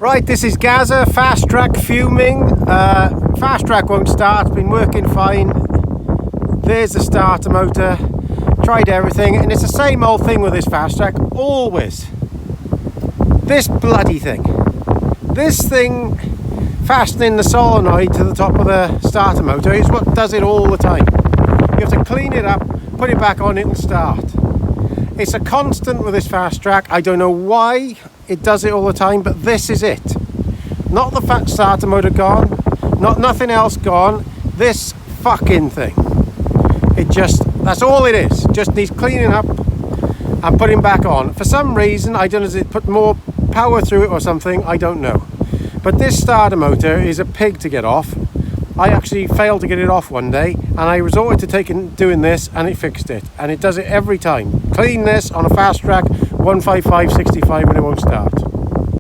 Right, this is Gaza, Fastrac fuming. Fastrac won't start, it's been working fine. There's the starter motor. Tried everything, and it's the same old thing with this Fastrac, always. This bloody thing. This thing fastening the solenoid to the top of the starter motor is what does it all the time. You have to clean it up, put it back on, it and start. It's a constant with this Fastrac. I don't know why it does it all the time, but this is it. Not the fat starter motor gone, not nothing else gone. This fucking thing. That's all it is. Just needs cleaning up and putting back on. For some reason, I don't know, does it put more power through it or something? I don't know. But this starter motor is a pig to get off. I actually failed to get it off one day, and I resorted to doing this, and it fixed it. And it does it every time. Clean this on a Fastrac 155/65 and it won't start.